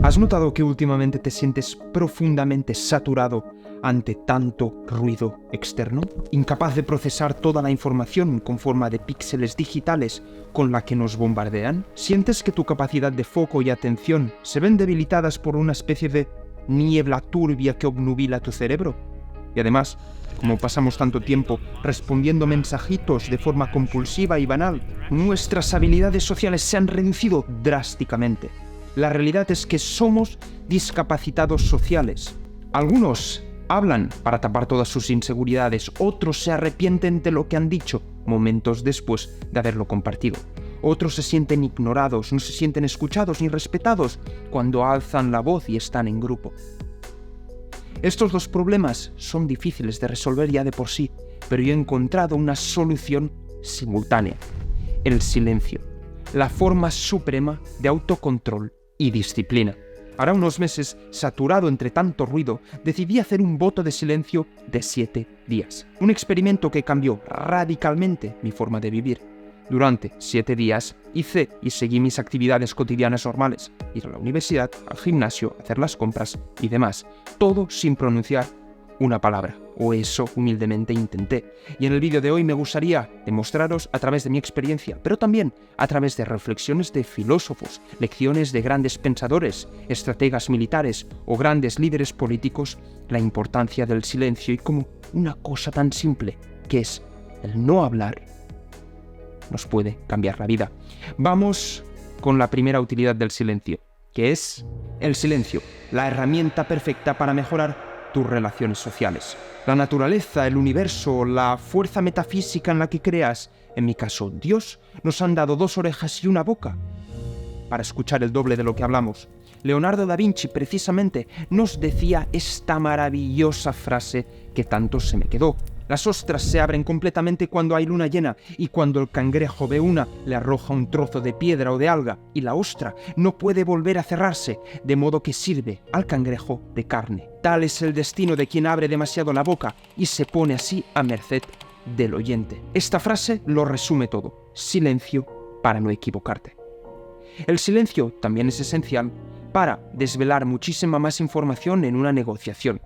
¿Has notado que últimamente te sientes profundamente saturado ante tanto ruido externo? ¿Incapaz de procesar toda la información con forma de píxeles digitales con la que nos bombardean? ¿Sientes que tu capacidad de foco y atención se ven debilitadas por una especie de niebla turbia que obnubila tu cerebro? Y además, como pasamos tanto tiempo respondiendo mensajitos de forma compulsiva y banal, nuestras habilidades sociales se han reducido drásticamente. La realidad es que somos discapacitados sociales. Algunos hablan para tapar todas sus inseguridades, otros se arrepienten de lo que han dicho momentos después de haberlo compartido. Otros se sienten ignorados, no se sienten escuchados ni respetados cuando alzan la voz y están en grupo. Estos dos problemas son difíciles de resolver ya de por sí, pero yo he encontrado una solución simultánea: el silencio, la forma suprema de autocontrol y disciplina. Hará unos meses, saturado entre tanto ruido, decidí hacer un voto de silencio de 7 días. Un experimento que cambió radicalmente mi forma de vivir. Durante 7 días hice y seguí mis actividades cotidianas normales: ir a la universidad, al gimnasio, hacer las compras y demás. Todo sin pronunciar una palabra, o eso humildemente intenté. Y en el vídeo de hoy me gustaría demostraros a través de mi experiencia, pero también a través de reflexiones de filósofos, lecciones de grandes pensadores, estrategas militares o grandes líderes políticos, la importancia del silencio y cómo una cosa tan simple que es el no hablar nos puede cambiar la vida. Vamos con la primera utilidad del silencio, que es el silencio, la herramienta perfecta para mejorar tus relaciones sociales. La naturaleza, el universo, la fuerza metafísica en la que creas, en mi caso Dios, nos han dado 2 orejas y una boca para escuchar el doble de lo que hablamos. Leonardo da Vinci precisamente nos decía esta maravillosa frase que tanto se me quedó: las ostras se abren completamente cuando hay luna llena, y cuando el cangrejo ve una, le arroja un trozo de piedra o de alga, y la ostra no puede volver a cerrarse, de modo que sirve al cangrejo de carne. Tal es el destino de quien abre demasiado la boca y se pone así a merced del oyente. Esta frase lo resume todo: silencio para no equivocarte. El silencio también es esencial para desvelar muchísima más información en una negociación.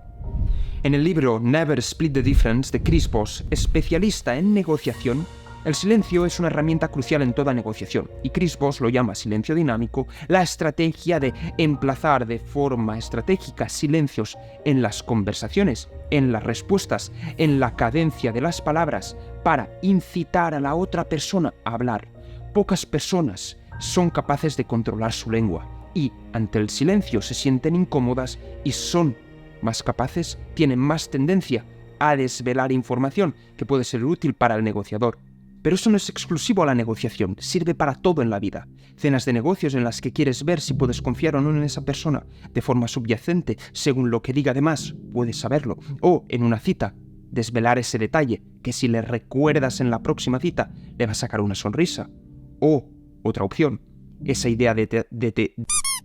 En el libro Never Split the Difference de Chris Voss, especialista en negociación, el silencio es una herramienta crucial en toda negociación, y Chris Voss lo llama silencio dinámico, la estrategia de emplazar de forma estratégica silencios en las conversaciones, en las respuestas, en la cadencia de las palabras, para incitar a la otra persona a hablar. Pocas personas son capaces de controlar su lengua, y ante el silencio se sienten incómodas y son más capaces, tienen más tendencia a desvelar información que puede ser útil para el negociador. Pero eso no es exclusivo a la negociación, sirve para todo en la vida. Cenas de negocios en las que quieres ver si puedes confiar o no en esa persona, de forma subyacente, según lo que diga además, puedes saberlo. O en una cita, desvelar ese detalle, que si le recuerdas en la próxima cita, le va a sacar una sonrisa. O, otra opción, esa idea de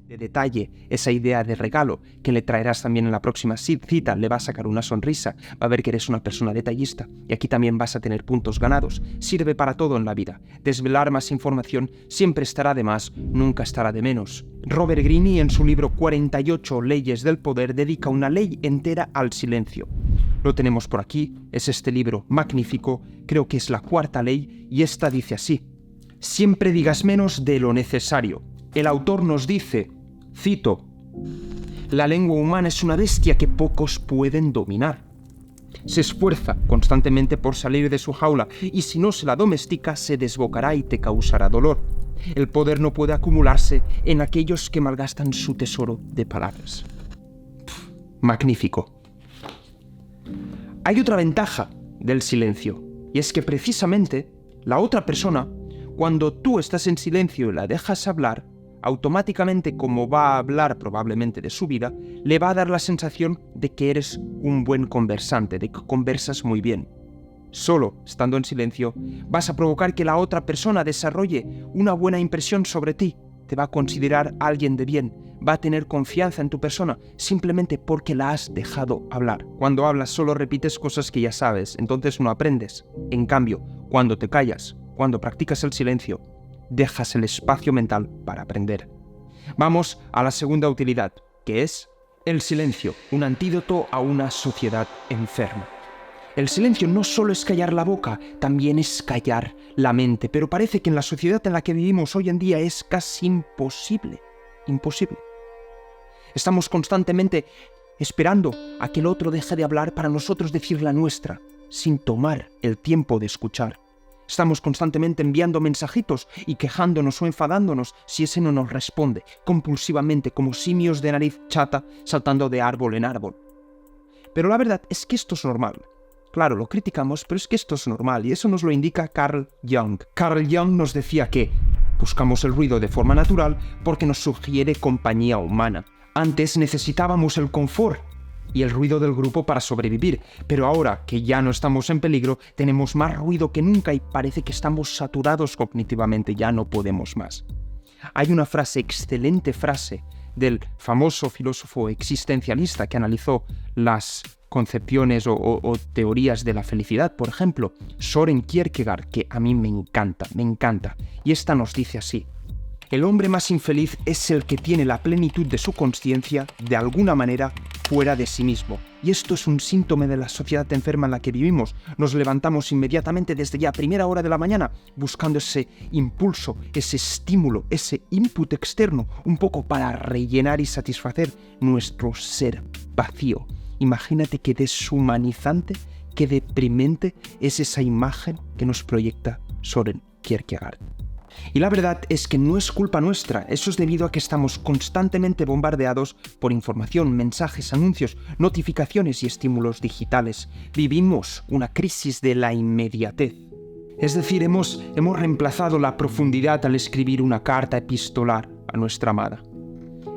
detalle, esa idea de regalo que le traerás también en la próxima cita, le va a sacar una sonrisa, va a ver que eres una persona detallista, y aquí también vas a tener puntos ganados. Sirve para todo en la vida. Desvelar más información siempre estará de más, nunca estará de menos. Robert Greene, en su libro 48 leyes del poder, dedica una ley entera al silencio. Lo tenemos por aquí, es este libro magnífico, creo que es la 4ª ley, y esta dice así: siempre digas menos de lo necesario. El autor nos dice, cito: la lengua humana es una bestia que pocos pueden dominar. Se esfuerza constantemente por salir de su jaula, y si no se la domestica, se desbocará y te causará dolor. El poder no puede acumularse en aquellos que malgastan su tesoro de palabras. Magnífico. Hay otra ventaja del silencio, y es que precisamente la otra persona, cuando tú estás en silencio y la dejas hablar, automáticamente, como va a hablar probablemente de su vida, le va a dar la sensación de que eres un buen conversante, de que conversas muy bien. Solo estando en silencio, vas a provocar que la otra persona desarrolle una buena impresión sobre ti, te va a considerar alguien de bien, va a tener confianza en tu persona, simplemente porque la has dejado hablar. Cuando hablas solo repites cosas que ya sabes, entonces no aprendes. En cambio, cuando te callas, cuando practicas el silencio, dejas el espacio mental para aprender. Vamos a la segunda utilidad, que es el silencio, un antídoto a una sociedad enferma. El silencio no solo es callar la boca, también es callar la mente, pero parece que en la sociedad en la que vivimos hoy en día es casi imposible. Imposible. Estamos constantemente esperando a que el otro deje de hablar para nosotros decir la nuestra, sin tomar el tiempo de escuchar. Estamos constantemente enviando mensajitos y quejándonos o enfadándonos si ese no nos responde, compulsivamente, como simios de nariz chata saltando de árbol en árbol. Pero la verdad es que esto es normal. Claro, lo criticamos, pero es que esto es normal y eso nos lo indica Carl Jung. Carl Jung nos decía que buscamos el ruido de forma natural porque nos sugiere compañía humana. Antes necesitábamos el confort y el ruido del grupo para sobrevivir, pero ahora que ya no estamos en peligro, tenemos más ruido que nunca y parece que estamos saturados cognitivamente, ya no podemos más. Hay una excelente frase del famoso filósofo existencialista que analizó las concepciones o teorías de la felicidad, por ejemplo, Søren Kierkegaard, que a mí me encanta, y esta nos dice así: el hombre más infeliz es el que tiene la plenitud de su consciencia, de alguna manera, fuera de sí mismo. Y esto es un síntoma de la sociedad enferma en la que vivimos. Nos levantamos inmediatamente desde ya primera hora de la mañana buscando ese impulso, ese estímulo, ese input externo, un poco para rellenar y satisfacer nuestro ser vacío. Imagínate qué deshumanizante, qué deprimente es esa imagen que nos proyecta Søren Kierkegaard. Y la verdad es que no es culpa nuestra, eso es debido a que estamos constantemente bombardeados por información, mensajes, anuncios, notificaciones y estímulos digitales. Vivimos una crisis de la inmediatez. Es decir, hemos reemplazado la profundidad al escribir una carta epistolar a nuestra amada.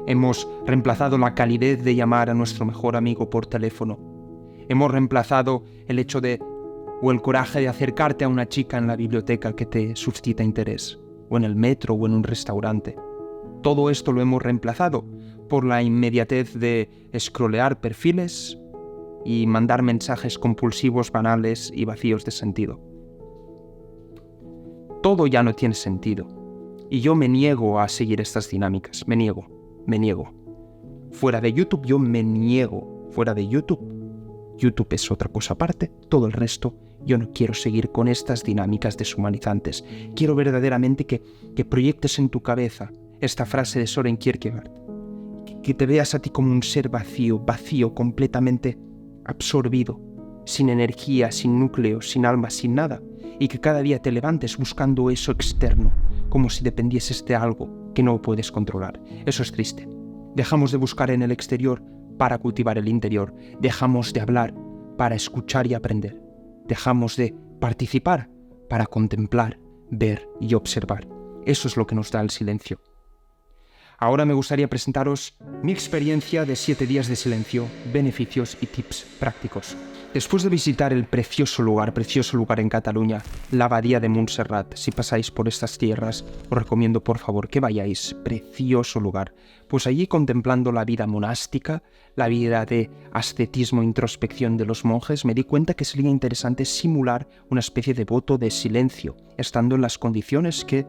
Hemos reemplazado la calidez de llamar a nuestro mejor amigo por teléfono. Hemos reemplazado el hecho de o el coraje de acercarte a una chica en la biblioteca que te suscita interés, o en el metro o en un restaurante. Todo esto lo hemos reemplazado por la inmediatez de scrollear perfiles y mandar mensajes compulsivos, banales y vacíos de sentido. Todo ya no tiene sentido. Y yo me niego a seguir estas dinámicas. Me niego. Fuera de YouTube yo me niego. Fuera de YouTube. YouTube es otra cosa aparte. Todo el resto yo no quiero seguir con estas dinámicas deshumanizantes. Quiero verdaderamente que proyectes en tu cabeza esta frase de Søren Kierkegaard. Que te veas a ti como un ser vacío, completamente absorbido, sin energía, sin núcleo, sin alma, sin nada. Y que cada día te levantes buscando eso externo, como si dependieses de algo que no puedes controlar. Eso es triste. Dejamos de buscar en el exterior para cultivar el interior. Dejamos de hablar para escuchar y aprender. Dejamos de participar para contemplar, ver y observar. Eso es lo que nos da el silencio. Ahora me gustaría presentaros mi experiencia de 7 días de silencio, beneficios y tips prácticos. Después de visitar el precioso lugar en Cataluña, la Abadía de Montserrat, si pasáis por estas tierras, os recomiendo por favor que vayáis, precioso lugar. Pues allí contemplando la vida monástica, la vida de ascetismo e introspección de los monjes, me di cuenta que sería interesante simular una especie de voto de silencio, estando en las condiciones que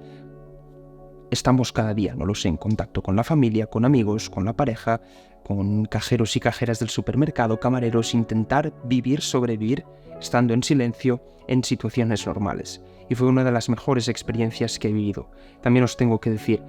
estamos cada día, no lo sé, en contacto con la familia, con amigos, con la pareja, con cajeros y cajeras del supermercado, camareros, intentar sobrevivir, estando en silencio en situaciones normales. Y fue una de las mejores experiencias que he vivido. También os tengo que decir,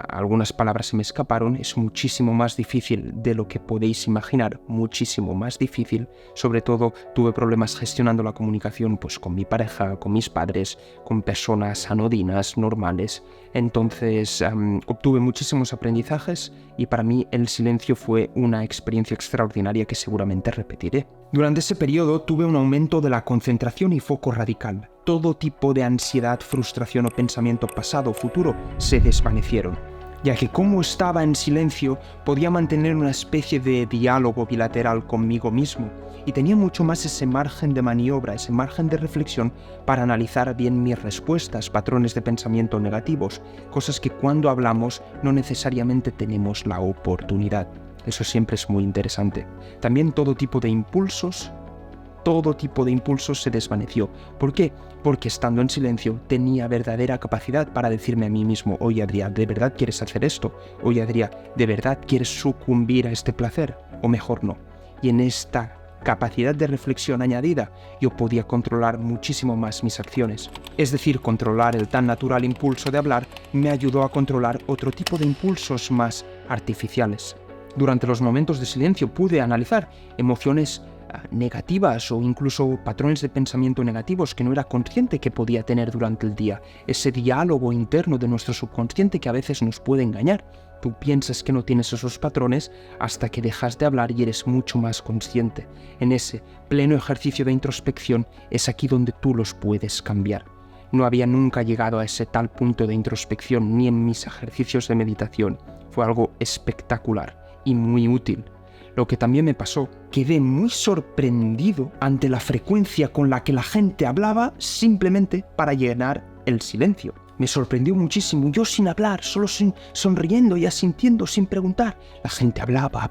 algunas palabras se me escaparon, es muchísimo más difícil de lo que podéis imaginar, muchísimo más difícil. Sobre todo tuve problemas gestionando la comunicación pues con mi pareja, con mis padres, con personas anodinas, normales. Entonces obtuve muchísimos aprendizajes y para mí el silencio fue una experiencia extraordinaria que seguramente repetiré. Durante ese periodo tuve un aumento de la concentración y foco radical. Todo tipo de ansiedad, frustración o pensamiento pasado o futuro se desvanecieron, ya que como estaba en silencio podía mantener una especie de diálogo bilateral conmigo mismo y tenía mucho más ese margen de maniobra, ese margen de reflexión para analizar bien mis respuestas, patrones de pensamiento negativos, cosas que cuando hablamos no necesariamente tenemos la oportunidad. Eso siempre es muy interesante. También todo tipo de impulsos todo tipo de impulsos se desvaneció. ¿Por qué? Porque estando en silencio tenía verdadera capacidad para decirme a mí mismo: oye Adrián, ¿de verdad quieres hacer esto? Oye Adrián, ¿de verdad quieres sucumbir a este placer? O mejor no. Y en esta capacidad de reflexión añadida, yo podía controlar muchísimo más mis acciones. Es decir, controlar el tan natural impulso de hablar me ayudó a controlar otro tipo de impulsos más artificiales. Durante los momentos de silencio pude analizar emociones negativas o incluso patrones de pensamiento negativos que no era consciente que podía tener durante el día. Ese diálogo interno de nuestro subconsciente que a veces nos puede engañar. Tú piensas que no tienes esos patrones hasta que dejas de hablar y eres mucho más consciente. En ese pleno ejercicio de introspección es aquí donde tú los puedes cambiar. No había nunca llegado a ese tal punto de introspección ni en mis ejercicios de meditación. Fue algo espectacular y muy útil. Lo que también me pasó, quedé muy sorprendido ante la frecuencia con la que la gente hablaba simplemente para llenar el silencio. Me sorprendió muchísimo, yo sin hablar, solo sonriendo y asintiendo sin preguntar. La gente hablaba.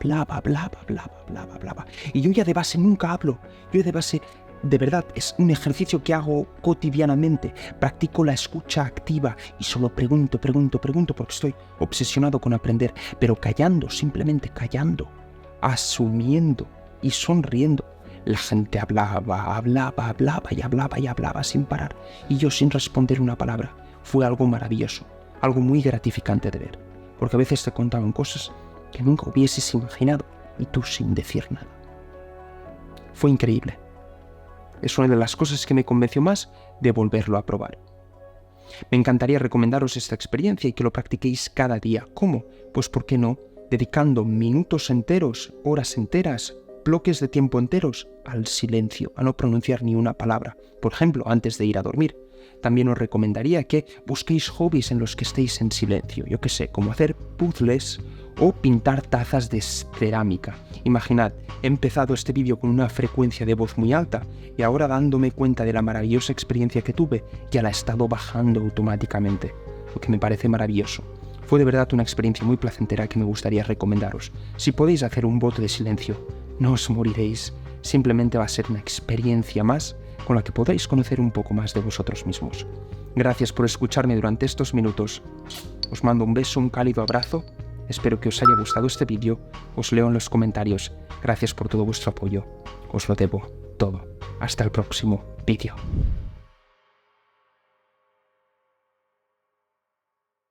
Y yo ya de base nunca hablo. Yo de base, de verdad, es un ejercicio que hago cotidianamente. Practico la escucha activa y solo pregunto porque estoy obsesionado con aprender. Pero callando, simplemente callando, asumiendo y sonriendo. La gente hablaba sin parar. Y yo sin responder una palabra. Fue algo maravilloso, algo muy gratificante de ver, porque a veces te contaban cosas que nunca hubieses imaginado y tú sin decir nada. Fue increíble. Es una de las cosas que me convenció más de volverlo a probar. Me encantaría recomendaros esta experiencia y que lo practiquéis cada día. ¿Cómo? Pues ¿por qué no? Dedicando minutos enteros, horas enteras, bloques de tiempo enteros al silencio, a no pronunciar ni una palabra. Por ejemplo, antes de ir a dormir. También os recomendaría que busquéis hobbies en los que estéis en silencio. Yo qué sé, como hacer puzzles o pintar tazas de cerámica. Imaginad, he empezado este vídeo con una frecuencia de voz muy alta y ahora dándome cuenta de la maravillosa experiencia que tuve, ya la he estado bajando automáticamente, lo que me parece maravilloso. Fue de verdad una experiencia muy placentera que me gustaría recomendaros. Si podéis hacer un voto de silencio, no os moriréis. Simplemente va a ser una experiencia más con la que podéis conocer un poco más de vosotros mismos. Gracias por escucharme durante estos minutos. Os mando un beso, un cálido abrazo. Espero que os haya gustado este vídeo. Os leo en los comentarios. Gracias por todo vuestro apoyo. Os lo debo todo. Hasta el próximo vídeo.